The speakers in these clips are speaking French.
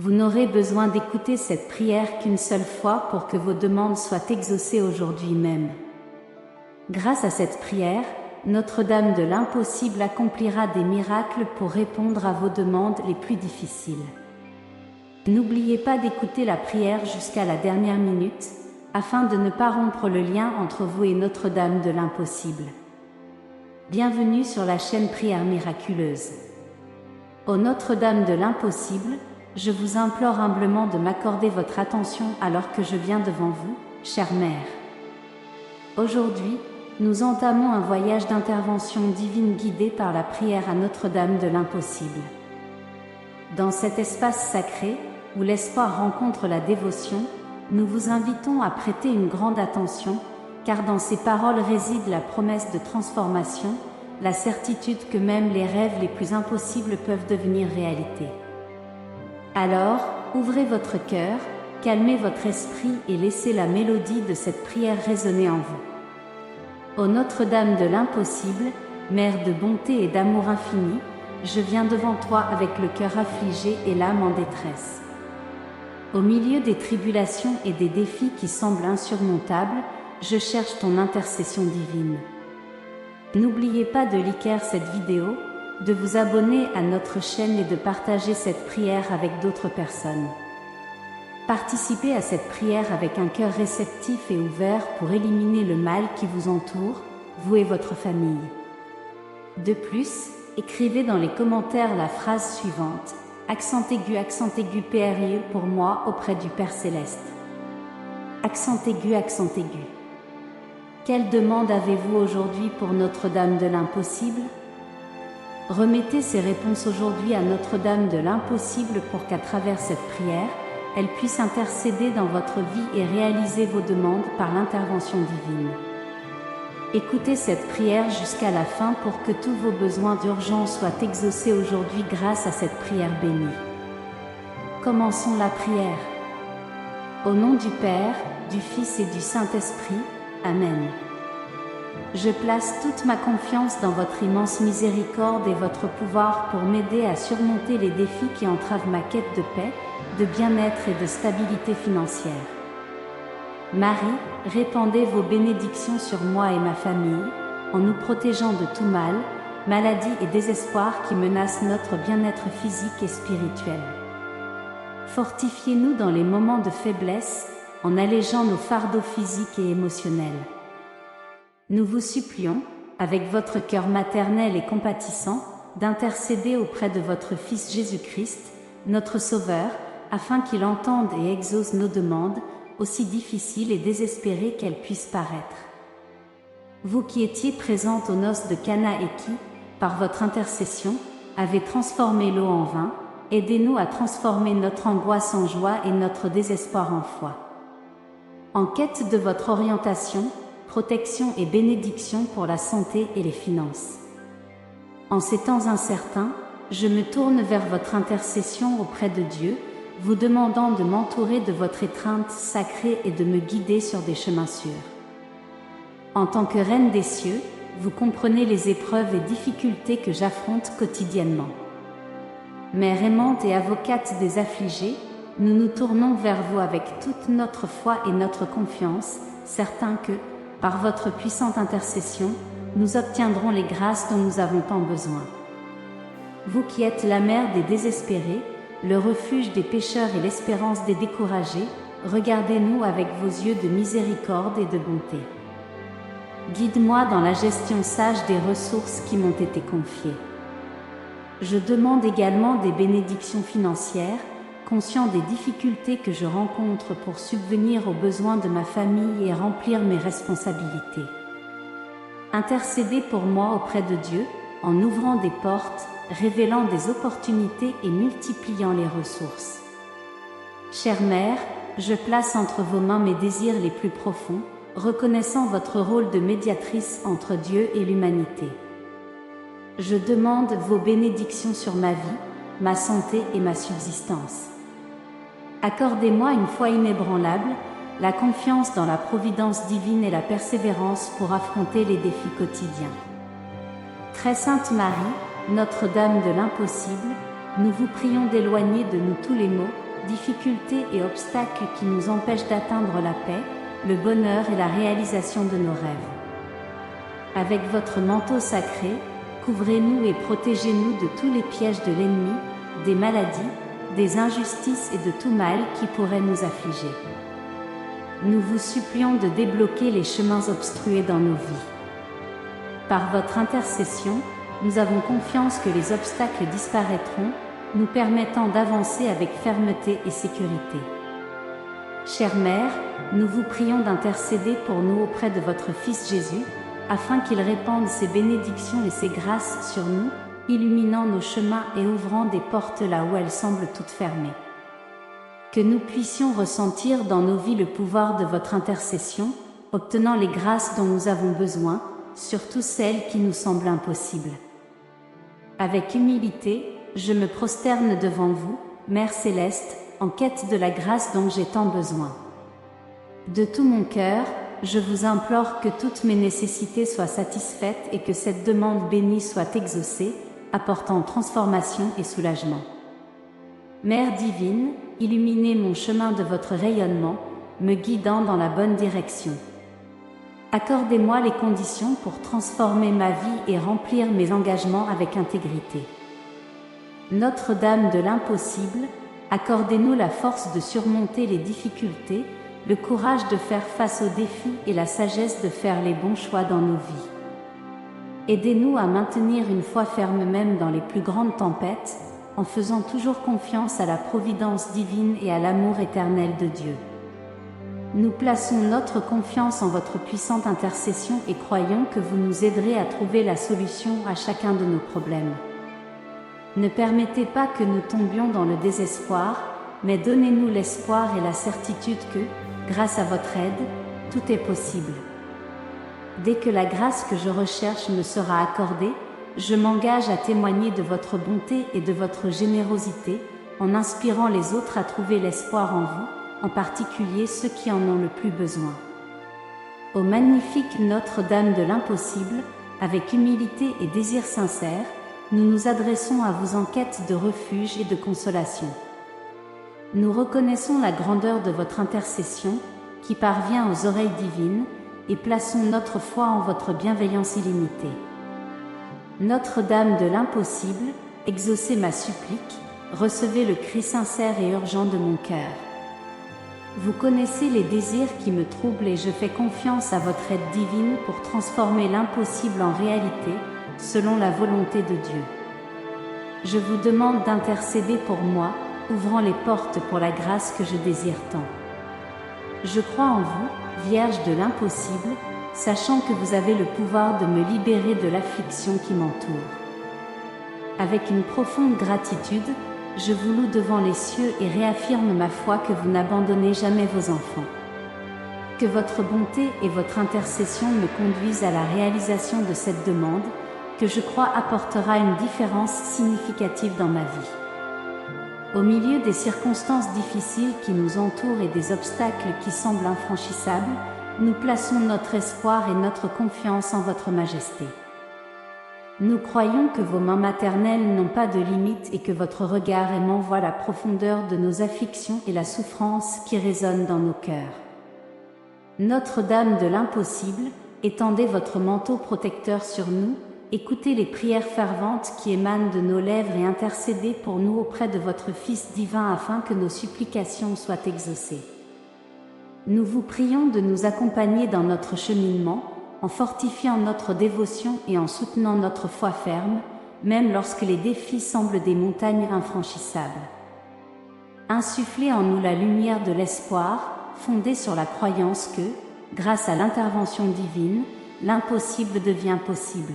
Vous n'aurez besoin d'écouter cette prière qu'une seule fois pour que vos demandes soient exaucées aujourd'hui même. Grâce à cette prière, Notre-Dame de l'Impossible accomplira des miracles pour répondre à vos demandes les plus difficiles. N'oubliez pas d'écouter la prière jusqu'à la dernière minute, afin de ne pas rompre le lien entre vous et Notre-Dame de l'Impossible. Bienvenue sur la chaîne Prière Miraculeuse. Ô Notre-Dame de l'Impossible, je vous implore humblement de m'accorder votre attention alors que je viens devant vous, chère Mère. Aujourd'hui, nous entamons un voyage d'intervention divine guidé par la prière à Notre-Dame de l'Impossible. Dans cet espace sacré, où l'espoir rencontre la dévotion, nous vous invitons à prêter une grande attention, car dans ces paroles réside la promesse de transformation, la certitude que même les rêves les plus impossibles peuvent devenir réalité. Alors, ouvrez votre cœur, calmez votre esprit et laissez la mélodie de cette prière résonner en vous. Ô Notre-Dame de l'Impossible, Mère de bonté et d'amour infini, je viens devant toi avec le cœur affligé et l'âme en détresse. Au milieu des tribulations et des défis qui semblent insurmontables, je cherche ton intercession divine. N'oubliez pas de liker cette vidéo, de vous abonner à notre chaîne et de partager cette prière avec d'autres personnes. Participez à cette prière avec un cœur réceptif et ouvert pour éliminer le mal qui vous entoure, vous et votre famille. De plus, écrivez dans les commentaires la phrase suivante: accent aigu PRIE pour moi auprès du Père Céleste. Accent aigu. Quelle demande avez-vous aujourd'hui pour Notre-Dame de l'Impossible? Remettez ces réponses aujourd'hui à Notre-Dame de l'Impossible pour qu'à travers cette prière, elle puisse intercéder dans votre vie et réaliser vos demandes par l'intervention divine. Écoutez cette prière jusqu'à la fin pour que tous vos besoins d'urgence soient exaucés aujourd'hui grâce à cette prière bénie. Commençons la prière. Au nom du Père, du Fils et du Saint-Esprit, Amen. Je place toute ma confiance dans votre immense miséricorde et votre pouvoir pour m'aider à surmonter les défis qui entravent ma quête de paix, de bien-être et de stabilité financière. Marie, répandez vos bénédictions sur moi et ma famille, en nous protégeant de tout mal, maladie et désespoir qui menacent notre bien-être physique et spirituel. Fortifiez-nous dans les moments de faiblesse, en allégeant nos fardeaux physiques et émotionnels. Nous vous supplions, avec votre cœur maternel et compatissant, d'intercéder auprès de votre Fils Jésus-Christ, notre Sauveur, afin qu'il entende et exauce nos demandes, aussi difficiles et désespérées qu'elles puissent paraître. Vous qui étiez présente aux noces de Cana et qui, par votre intercession, avez transformé l'eau en vin, aidez-nous à transformer notre angoisse en joie et notre désespoir en foi. En quête de votre orientation, protection et bénédiction pour la santé et les finances. En ces temps incertains, je me tourne vers votre intercession auprès de Dieu, vous demandant de m'entourer de votre étreinte sacrée et de me guider sur des chemins sûrs. En tant que Reine des cieux, vous comprenez les épreuves et difficultés que j'affronte quotidiennement. Mère aimante et avocate des affligés, nous nous tournons vers vous avec toute notre foi et notre confiance, certains que, par votre puissante intercession, nous obtiendrons les grâces dont nous avons tant besoin. Vous qui êtes la mère des désespérés, le refuge des pécheurs et l'espérance des découragés, regardez-nous avec vos yeux de miséricorde et de bonté. Guide-moi dans la gestion sage des ressources qui m'ont été confiées. Je demande également des bénédictions financières, conscient des difficultés que je rencontre pour subvenir aux besoins de ma famille et remplir mes responsabilités. Intercédez pour moi auprès de Dieu, en ouvrant des portes, révélant des opportunités et multipliant les ressources. Chère Mère, je place entre vos mains mes désirs les plus profonds, reconnaissant votre rôle de médiatrice entre Dieu et l'humanité. Je demande vos bénédictions sur ma vie, ma santé et ma subsistance. Accordez-moi une foi inébranlable, la confiance dans la providence divine et la persévérance pour affronter les défis quotidiens. Très Sainte Marie, Notre-Dame de l'Impossible, nous vous prions d'éloigner de nous tous les maux, difficultés et obstacles qui nous empêchent d'atteindre la paix, le bonheur et la réalisation de nos rêves. Avec votre manteau sacré, couvrez-nous et protégez-nous de tous les pièges de l'ennemi, des maladies, des injustices et de tout mal qui pourrait nous affliger. Nous vous supplions de débloquer les chemins obstrués dans nos vies. Par votre intercession, nous avons confiance que les obstacles disparaîtront, nous permettant d'avancer avec fermeté et sécurité. Chère Mère, nous vous prions d'intercéder pour nous auprès de votre Fils Jésus, afin qu'il répande ses bénédictions et ses grâces sur nous, illuminant nos chemins et ouvrant des portes là où elles semblent toutes fermées. Que nous puissions ressentir dans nos vies le pouvoir de votre intercession, obtenant les grâces dont nous avons besoin, surtout celles qui nous semblent impossibles. Avec humilité, je me prosterne devant vous, Mère Céleste, en quête de la grâce dont j'ai tant besoin. De tout mon cœur, je vous implore que toutes mes nécessités soient satisfaites et que cette demande bénie soit exaucée, apportant transformation et soulagement. Mère divine, illuminez mon chemin de votre rayonnement, me guidant dans la bonne direction. Accordez-moi les conditions pour transformer ma vie et remplir mes engagements avec intégrité. Notre-Dame de l'impossible, accordez-nous la force de surmonter les difficultés, le courage de faire face aux défis et la sagesse de faire les bons choix dans nos vies. Aidez-nous à maintenir une foi ferme même dans les plus grandes tempêtes, en faisant toujours confiance à la providence divine et à l'amour éternel de Dieu. Nous plaçons notre confiance en votre puissante intercession et croyons que vous nous aiderez à trouver la solution à chacun de nos problèmes. Ne permettez pas que nous tombions dans le désespoir, mais donnez-nous l'espoir et la certitude que, grâce à votre aide, tout est possible. Dès que la grâce que je recherche me sera accordée, je m'engage à témoigner de votre bonté et de votre générosité, en inspirant les autres à trouver l'espoir en vous, en particulier ceux qui en ont le plus besoin. Ô magnifique Notre-Dame de l'impossible, avec humilité et désir sincère, nous nous adressons à vous en quête de refuge et de consolation. Nous reconnaissons la grandeur de votre intercession, qui parvient aux oreilles divines, et plaçons notre foi en votre bienveillance illimitée. Notre-Dame de l'impossible, exaucez ma supplique, recevez le cri sincère et urgent de mon cœur. Vous connaissez les désirs qui me troublent et je fais confiance à votre aide divine pour transformer l'impossible en réalité, selon la volonté de Dieu. Je vous demande d'intercéder pour moi, ouvrant les portes pour la grâce que je désire tant. Je crois en vous, Vierge de l'impossible, sachant que vous avez le pouvoir de me libérer de l'affliction qui m'entoure. Avec une profonde gratitude, je vous loue devant les cieux et réaffirme ma foi que vous n'abandonnez jamais vos enfants. Que votre bonté et votre intercession me conduisent à la réalisation de cette demande, que je crois apportera une différence significative dans ma vie. Au milieu des circonstances difficiles qui nous entourent et des obstacles qui semblent infranchissables, nous plaçons notre espoir et notre confiance en votre majesté. Nous croyons que vos mains maternelles n'ont pas de limites et que votre regard aimant voit la profondeur de nos afflictions et la souffrance qui résonne dans nos cœurs. Notre-Dame de l'impossible, étendez votre manteau protecteur sur nous, écoutez les prières ferventes qui émanent de nos lèvres et intercédez pour nous auprès de votre Fils divin afin que nos supplications soient exaucées. Nous vous prions de nous accompagner dans notre cheminement, en fortifiant notre dévotion et en soutenant notre foi ferme, même lorsque les défis semblent des montagnes infranchissables. Insufflez en nous la lumière de l'espoir, fondée sur la croyance que, grâce à l'intervention divine, l'impossible devient possible.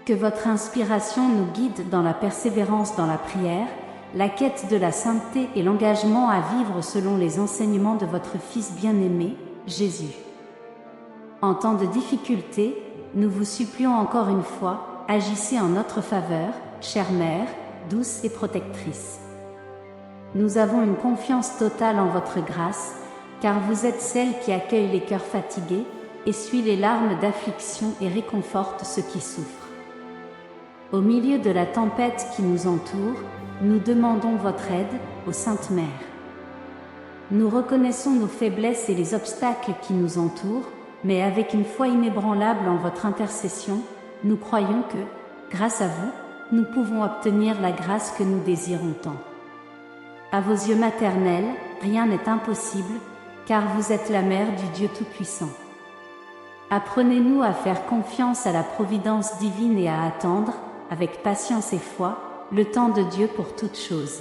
Que votre inspiration nous guide dans la persévérance dans la prière, la quête de la sainteté et l'engagement à vivre selon les enseignements de votre Fils bien-aimé, Jésus. En temps de difficulté, nous vous supplions encore une fois, agissez en notre faveur, chère Mère, douce et protectrice. Nous avons une confiance totale en votre grâce, car vous êtes celle qui accueille les cœurs fatigués, essuie les larmes d'affliction et réconforte ceux qui souffrent. Au milieu de la tempête qui nous entoure, nous demandons votre aide, ô Sainte Mère. Nous reconnaissons nos faiblesses et les obstacles qui nous entourent, mais avec une foi inébranlable en votre intercession, nous croyons que, grâce à vous, nous pouvons obtenir la grâce que nous désirons tant. À vos yeux maternels, rien n'est impossible, car vous êtes la mère du Dieu Tout-Puissant. Apprenez-nous à faire confiance à la providence divine et à attendre, avec patience et foi, le temps de Dieu pour toutes choses.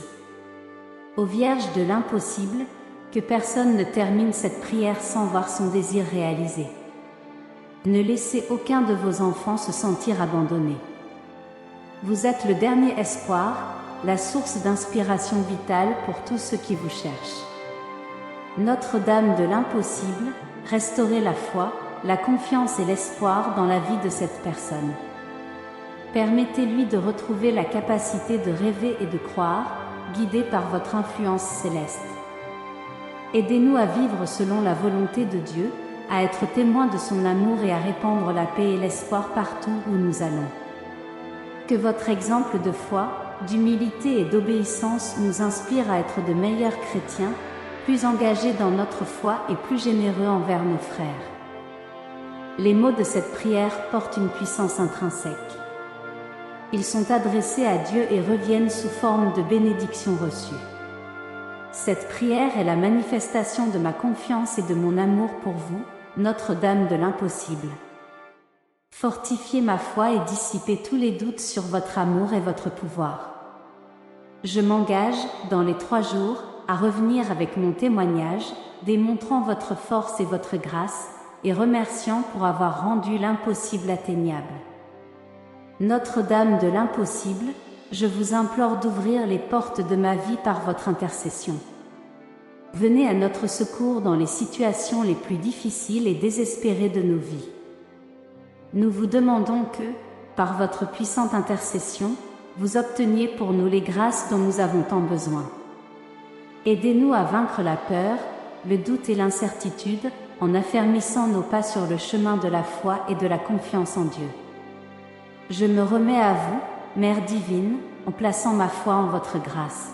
Ô Vierge de l'impossible, que personne ne termine cette prière sans voir son désir réalisé. Ne laissez aucun de vos enfants se sentir abandonné. Vous êtes le dernier espoir, la source d'inspiration vitale pour tous ceux qui vous cherchent. Notre-Dame de l'impossible, restaurez la foi, la confiance et l'espoir dans la vie de cette personne. Permettez-lui de retrouver la capacité de rêver et de croire, guidé par votre influence céleste. Aidez-nous à vivre selon la volonté de Dieu, à être témoins de son amour et à répandre la paix et l'espoir partout où nous allons. Que votre exemple de foi, d'humilité et d'obéissance nous inspire à être de meilleurs chrétiens, plus engagés dans notre foi et plus généreux envers nos frères. Les mots de cette prière portent une puissance intrinsèque. Ils sont adressés à Dieu et reviennent sous forme de bénédictions reçues. Cette prière est la manifestation de ma confiance et de mon amour pour vous, Notre-Dame de l'impossible. Fortifiez ma foi et dissipez tous les doutes sur votre amour et votre pouvoir. Je m'engage, dans les 3 jours, à revenir avec mon témoignage, démontrant votre force et votre grâce, et remerciant pour avoir rendu l'impossible atteignable. Notre-Dame de l'impossible, je vous implore d'ouvrir les portes de ma vie par votre intercession. Venez à notre secours dans les situations les plus difficiles et désespérées de nos vies. Nous vous demandons que, par votre puissante intercession, vous obteniez pour nous les grâces dont nous avons tant besoin. Aidez-nous à vaincre la peur, le doute et l'incertitude, en affermissant nos pas sur le chemin de la foi et de la confiance en Dieu. Je me remets à vous, Mère divine, en plaçant ma foi en votre grâce.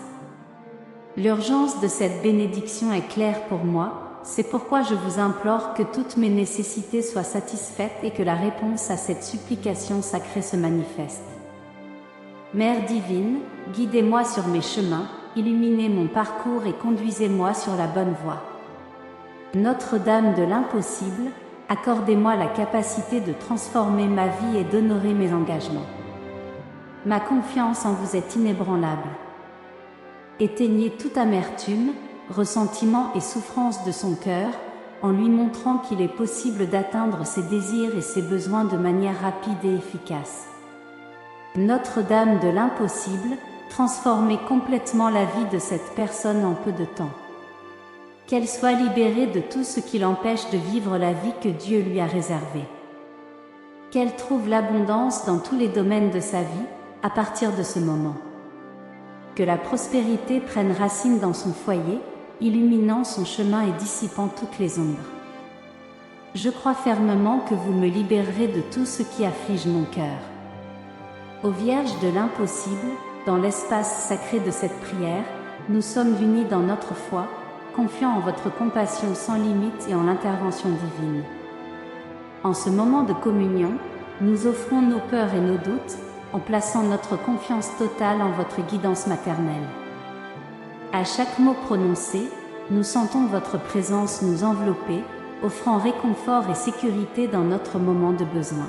L'urgence de cette bénédiction est claire pour moi, c'est pourquoi je vous implore que toutes mes nécessités soient satisfaites et que la réponse à cette supplication sacrée se manifeste. Mère divine, guidez-moi sur mes chemins, illuminez mon parcours et conduisez-moi sur la bonne voie. Notre-Dame de l'impossible, accordez-moi la capacité de transformer ma vie et d'honorer mes engagements. Ma confiance en vous est inébranlable. Éteignez toute amertume, ressentiment et souffrance de son cœur, en lui montrant qu'il est possible d'atteindre ses désirs et ses besoins de manière rapide et efficace. Notre-Dame de l'impossible, transformez complètement la vie de cette personne en peu de temps. Qu'elle soit libérée de tout ce qui l'empêche de vivre la vie que Dieu lui a réservée. Qu'elle trouve l'abondance dans tous les domaines de sa vie, à partir de ce moment. Que la prospérité prenne racine dans son foyer, illuminant son chemin et dissipant toutes les ombres. Je crois fermement que vous me libérerez de tout ce qui afflige mon cœur. Ô Vierge de l'impossible, dans l'espace sacré de cette prière, nous sommes unis dans notre foi, confiants en votre compassion sans limite et en l'intervention divine. En ce moment de communion, nous offrons nos peurs et nos doutes, en plaçant notre confiance totale en votre guidance maternelle. À chaque mot prononcé, nous sentons votre présence nous envelopper, offrant réconfort et sécurité dans notre moment de besoin.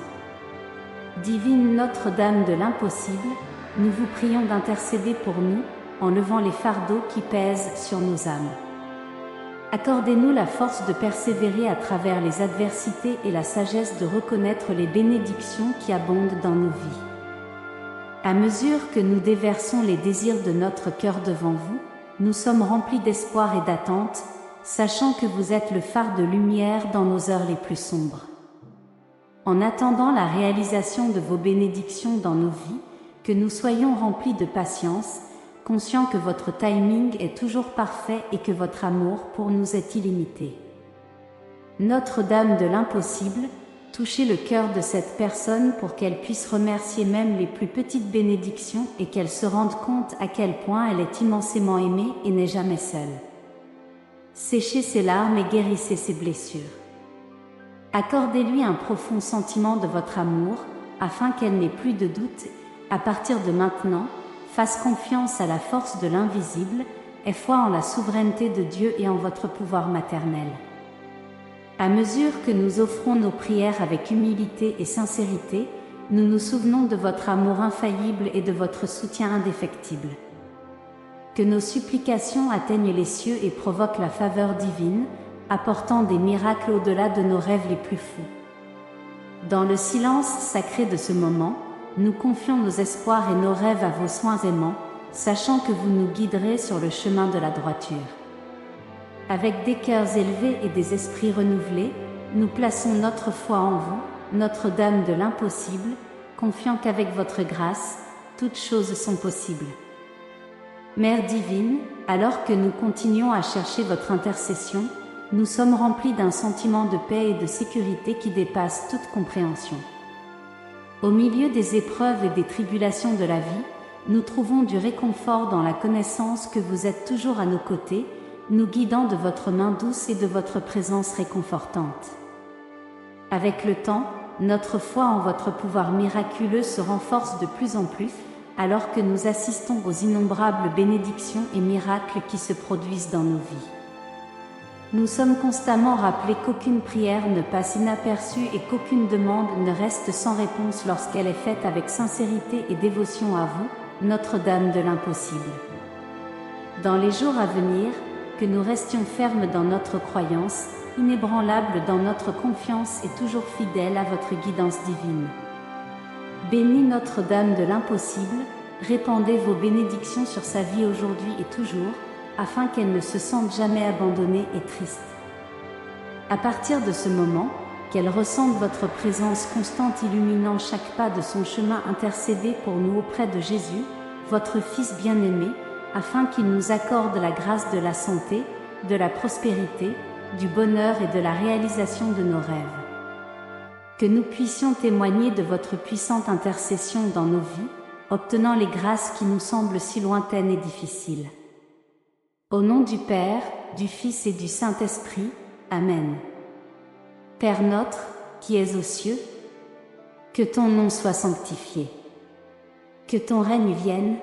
Divine Notre-Dame de l'impossible, nous vous prions d'intercéder pour nous, en levant les fardeaux qui pèsent sur nos âmes. Accordez-nous la force de persévérer à travers les adversités et la sagesse de reconnaître les bénédictions qui abondent dans nos vies. À mesure que nous déversons les désirs de notre cœur devant vous, nous sommes remplis d'espoir et d'attente, sachant que vous êtes le phare de lumière dans nos heures les plus sombres. En attendant la réalisation de vos bénédictions dans nos vies, que nous soyons remplis de patience, conscients que votre timing est toujours parfait et que votre amour pour nous est illimité. Notre-Dame de l'impossible, Touchez le cœur de cette personne pour qu'elle puisse remercier même les plus petites bénédictions et qu'elle se rende compte à quel point elle est immensément aimée et n'est jamais seule. Séchez ses larmes et guérissez ses blessures. Accordez-lui un profond sentiment de votre amour, afin qu'elle n'ait plus de doute, à partir de maintenant, fasse confiance à la force de l'invisible, ait foi en la souveraineté de Dieu et en votre pouvoir maternel. À mesure que nous offrons nos prières avec humilité et sincérité, nous nous souvenons de votre amour infaillible et de votre soutien indéfectible. Que nos supplications atteignent les cieux et provoquent la faveur divine, apportant des miracles au-delà de nos rêves les plus fous. Dans le silence sacré de ce moment, nous confions nos espoirs et nos rêves à vos soins aimants, sachant que vous nous guiderez sur le chemin de la droiture. Avec des cœurs élevés et des esprits renouvelés, nous plaçons notre foi en vous, Notre-Dame de l'impossible, confiant qu'avec votre grâce, toutes choses sont possibles. Mère divine, alors que nous continuons à chercher votre intercession, nous sommes remplis d'un sentiment de paix et de sécurité qui dépasse toute compréhension. Au milieu des épreuves et des tribulations de la vie, nous trouvons du réconfort dans la connaissance que vous êtes toujours à nos côtés, nous guidant de votre main douce et de votre présence réconfortante. Avec le temps, notre foi en votre pouvoir miraculeux se renforce de plus en plus, alors que nous assistons aux innombrables bénédictions et miracles qui se produisent dans nos vies. Nous sommes constamment rappelés qu'aucune prière ne passe inaperçue et qu'aucune demande ne reste sans réponse lorsqu'elle est faite avec sincérité et dévotion à vous, Notre-Dame de l'impossible. Dans les jours à venir, que nous restions fermes dans notre croyance, inébranlables dans notre confiance et toujours fidèles à votre guidance divine. Bénis Notre-Dame de l'impossible, répandez vos bénédictions sur sa vie aujourd'hui et toujours, afin qu'elle ne se sente jamais abandonnée et triste. À partir de ce moment, qu'elle ressente votre présence constante illuminant chaque pas de son chemin, intercédez pour nous auprès de Jésus, votre Fils bien-aimé, afin qu'il nous accorde la grâce de la santé, de la prospérité, du bonheur et de la réalisation de nos rêves. Que nous puissions témoigner de votre puissante intercession dans nos vies, obtenant les grâces qui nous semblent si lointaines et difficiles. Au nom du Père, du Fils et du Saint-Esprit, Amen. Père notre, qui es aux cieux, que ton nom soit sanctifié. Que ton règne vienne,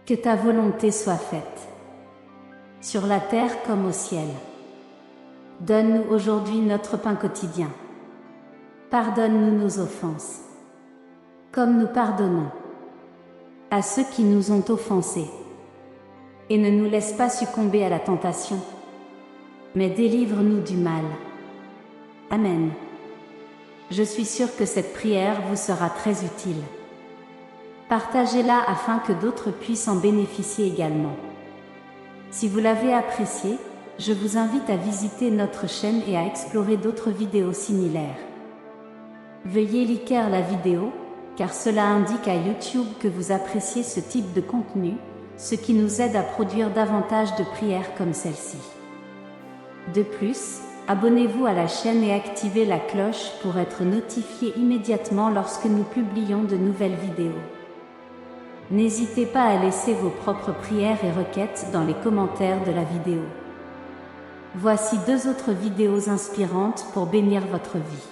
que ta volonté soit faite, sur la terre comme au ciel. Donne-nous aujourd'hui notre pain quotidien. Pardonne-nous nos offenses, comme nous pardonnons à ceux qui nous ont offensés. Et ne nous laisse pas succomber à la tentation, mais délivre-nous du mal. Amen. Je suis sûre que cette prière vous sera très utile. Partagez-la afin que d'autres puissent en bénéficier également. Si vous l'avez appréciée, je vous invite à visiter notre chaîne et à explorer d'autres vidéos similaires. Veuillez liker la vidéo, car cela indique à YouTube que vous appréciez ce type de contenu, ce qui nous aide à produire davantage de prières comme celle-ci. De plus, abonnez-vous à la chaîne et activez la cloche pour être notifié immédiatement lorsque nous publions de nouvelles vidéos. N'hésitez pas à laisser vos propres prières et requêtes dans les commentaires de la vidéo. Voici 2 autres vidéos inspirantes pour bénir votre vie.